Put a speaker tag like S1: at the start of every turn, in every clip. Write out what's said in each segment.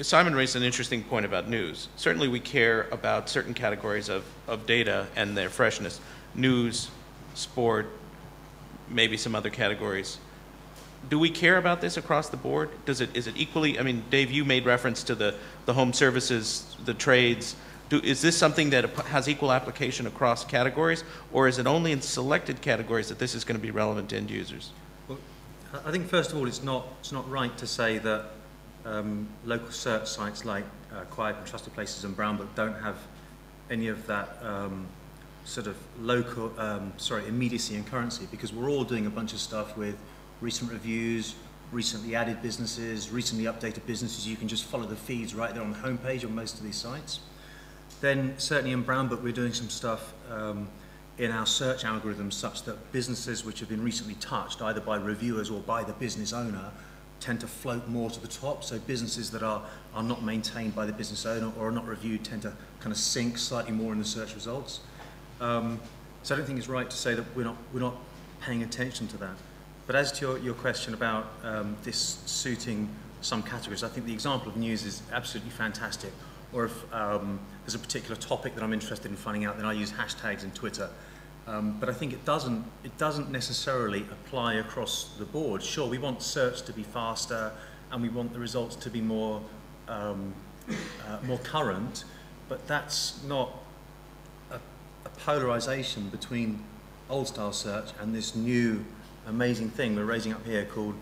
S1: Simon raised an interesting point about news. Certainly we care about certain categories of data and their freshness. News, sport, maybe some other categories. Do we care about this across the board? Is it equally, I mean, Dave, you made reference to the home services, the trades. Is this something that has equal application across categories, or is it only in selected categories that this is going to be relevant to end users?
S2: Well, I think first of all, it's not right to say that local search sites like Qype and TrustedPlaces and Brownbook don't have any of that sort of local, immediacy and currency, because we're all doing a bunch of stuff with recent reviews, recently added businesses, recently updated businesses. You can just follow the feeds right there on the homepage on most of these sites. Then certainly in Brownbook we're doing some stuff in our search algorithms such that businesses which have been recently touched either by reviewers or by the business owner tend to float more to the top. So businesses that are not maintained by the business owner or are not reviewed tend to kind of sink slightly more in the search results. So I don't think it's right to say that we're not paying attention to that. But as to your question about this suiting some categories, I think the example of news is absolutely fantastic. Or if there's a particular topic that I'm interested in finding out, then I use hashtags in Twitter. But I think it doesn't necessarily apply across the board. Sure, we want search to be faster and we want the results to be more current, but that's not a polarization between old style search and this new amazing thing we're raising up here called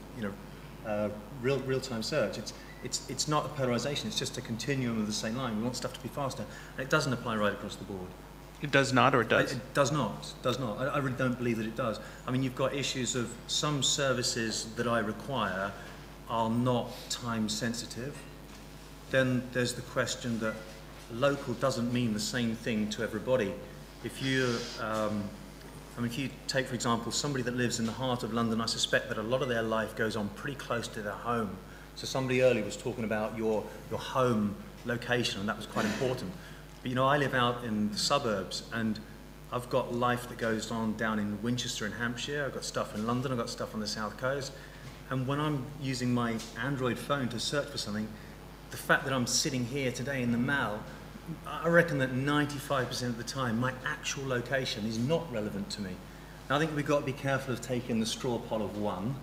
S2: real-time search. It's not a polarization, it's just a continuum of the same line. We want stuff to be faster, and it doesn't apply right across the board.
S1: It does not, or it does?
S2: It does not. I really don't believe that it does. I mean, you've got issues of some services that I require are not time sensitive. Then there's the question that local doesn't mean the same thing to everybody. If you take, for example, somebody that lives in the heart of London, I suspect that a lot of their life goes on pretty close to their home. So somebody earlier was talking about your home location, and that was quite important. But you know, I live out in the suburbs, and I've got life that goes on down in Winchester in Hampshire. I've got stuff in London, I've got stuff on the South Coast. And when I'm using my Android phone to search for something, the fact that I'm sitting here today in the Mall, I reckon that 95% of the time my actual location is not relevant to me. Now, I think we've got to be careful of taking the straw poll of one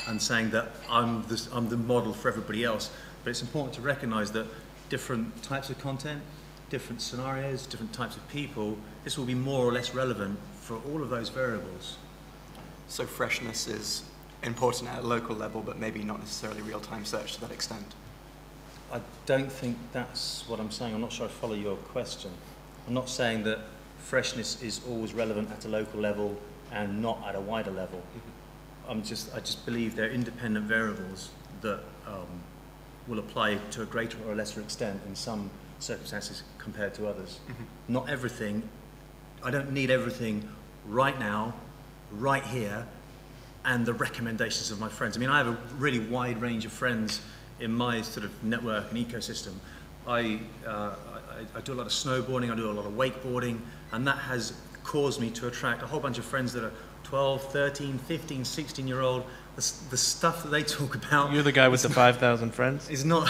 S2: and saying that I'm the model for everybody else. But it's important to recognize that different types of content, different scenarios, different types of people, this will be more or less relevant for all of those variables.
S3: So freshness is important at a local level, but maybe not necessarily real-time search to that extent.
S2: I don't think that's what I'm saying. I'm not sure I follow your question. I'm not saying that freshness is always relevant at a local level and not at a wider level. I just believe they're independent variables that will apply to a greater or lesser extent in some circumstances compared to others. Mm-hmm. Not everything. I don't need everything right now, right here, and the recommendations of my friends. I mean, I have a really wide range of friends in my sort of network and ecosystem. I do a lot of snowboarding, I do a lot of wakeboarding, and that has caused me to attract a whole bunch of friends that are 12, 13, 15, 16-year-old. The stuff that they talk about... You're
S1: the guy with the 5,000 friends?
S2: Is not...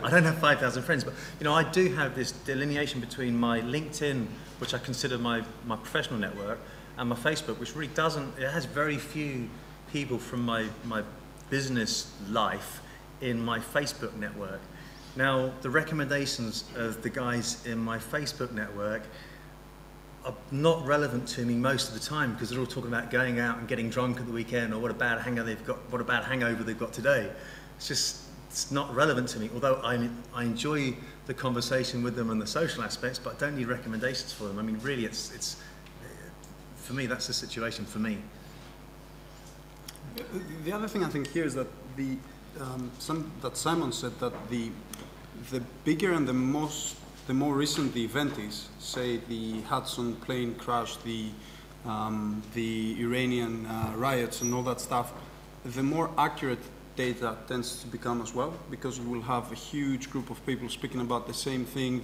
S2: I don't have 5,000 friends, but you know, I do have this delineation between my LinkedIn, which I consider my professional network, and my Facebook, which really doesn't... It has very few people from my business life in my Facebook network. Now, the recommendations of the guys in my Facebook network are not relevant to me most of the time because they're all talking about going out and getting drunk at the weekend or what a bad hangover they've got today. It's not relevant to me, although I enjoy the conversation with them and the social aspects, but I don't need recommendations for them. I mean, really, it's for me, that's the situation for me.
S4: The other thing I think here is that that Simon said that the bigger and the more recent the event is, say the Hudson plane crash, the Iranian riots and all that stuff, the more accurate data tends to become as well, because we will have a huge group of people speaking about the same thing.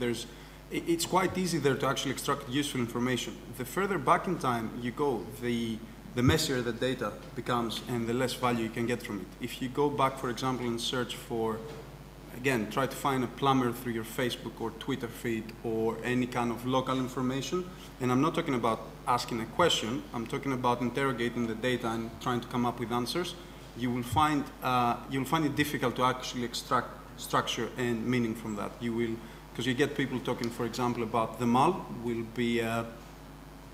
S4: It's quite easy there to actually extract useful information. The further back in time you go, the messier the data becomes and the less value you can get from it. If you go back, for example, and search for again, try to find a plumber through your Facebook or Twitter feed or any kind of local information. And I'm not talking about asking a question. I'm talking about interrogating the data and trying to come up with answers. You'll find it difficult to actually extract structure and meaning from that. You will, because you get people talking, for example, about the mall will be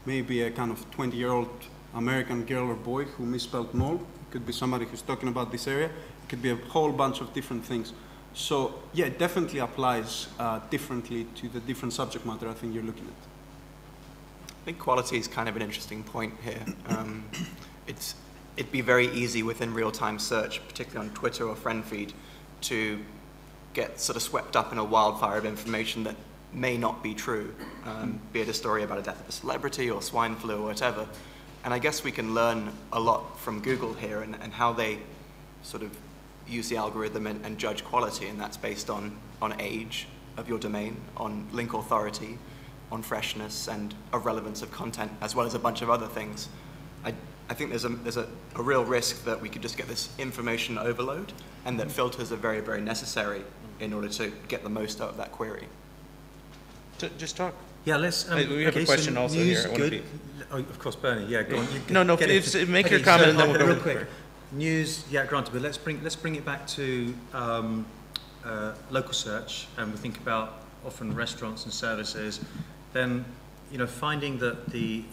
S4: maybe a kind of 20-year-old American girl or boy who misspelled mall. It could be somebody who's talking about this area. It could be a whole bunch of different things. So yeah, it definitely applies differently to the different subject matter I think you're looking at.
S3: I think quality is kind of an interesting point here. It'd be very easy within real-time search, particularly on Twitter or friend feed, to get sort of swept up in a wildfire of information that may not be true, be it a story about a death of a celebrity or swine flu or whatever. And I guess we can learn a lot from Google here and how they sort of use the algorithm and judge quality, and that's based on age of your domain, on link authority, on freshness, and of relevance of content, as well as a bunch of other things. I think there's a real risk that we could just get this information overload, and that filters are very, very necessary in order to get the most out of that query.
S1: Just talk.
S2: Yeah, let's.
S1: We have a question also
S2: news,
S1: here.
S2: Good. Oh, of course, Bernie. Yeah, go on.
S1: No, make your comment and then we'll go
S2: real quick. News, yeah, granted, but let's bring it back to local search, and we think about often restaurants and services. Then, you know, finding that the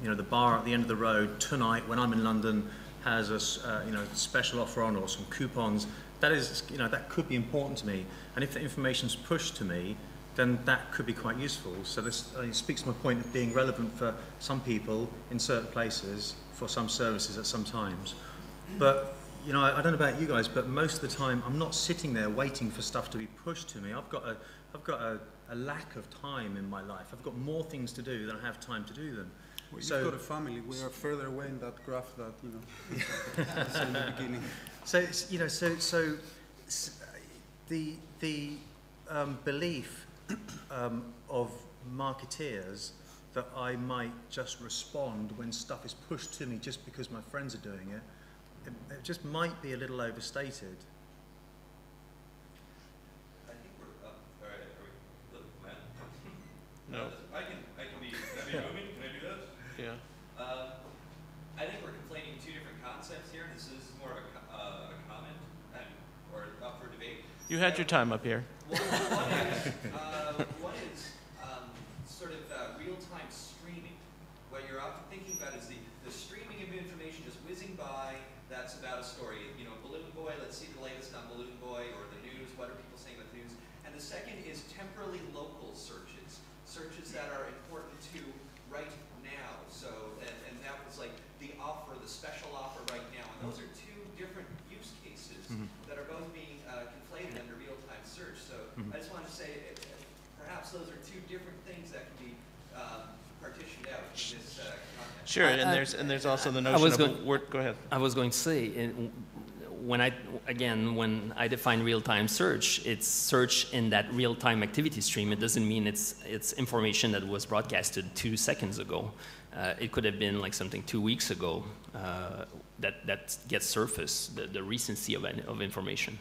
S2: the bar at the end of the road tonight when I'm in London has a special offer on, or some coupons. That is, that could be important to me. And if the information's pushed to me, then that could be quite useful. So this speaks to my point of being relevant for some people in certain places, for some services at some times. But, I don't know about you guys, but most of the time I'm not sitting there waiting for stuff to be pushed to me. I've got a lack of time in my life. I've got more things to do than I have time to do them.
S4: Well, you've got a family. We are further away in that graph that, it's in the beginning.
S2: So, the belief of marketeers that I might just respond when stuff is pushed to me just because my friends are doing it, it just might be a little overstated.
S5: I think we're all right. Are we? Look, man.
S1: No.
S5: I can be moving. Can I do this?
S1: Yeah.
S5: I think we're conflating two different concepts here. This is more of a comment or up for debate.
S1: You had your time up here.
S5: One is sort of real-time streaming. What you're often thinking about is the streaming of information just whizzing by. That's about a story. Balloon Boy, let's see the latest on Balloon Boy, or the news, what are people saying about the news? And the second is temporally local searches, searches that are important to right now. So, and that was like the offer, the special offer right now. And those are two different use cases that are both being conflated under real-time search. So I just want to say, perhaps those are two different things that can be partitioned out in this context.
S1: Sure, and there's also the notion of go ahead.
S6: I was going to say, when I define real-time search, it's search in that real-time activity stream. It doesn't mean it's information that was broadcasted 2 seconds ago. It could have been like something 2 weeks ago that gets surfaced, the recency of information.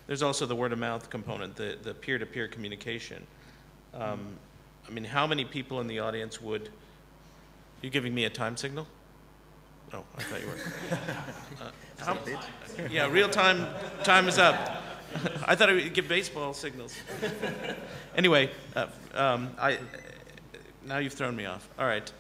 S1: There's also the word-of-mouth component, the peer-to-peer communication. I mean, how many people in the audience would... You giving me a time signal? Oh, I thought you were. Yeah, real time. Time is up. I thought I would give baseball signals. Anyway, now you've thrown me off. All right.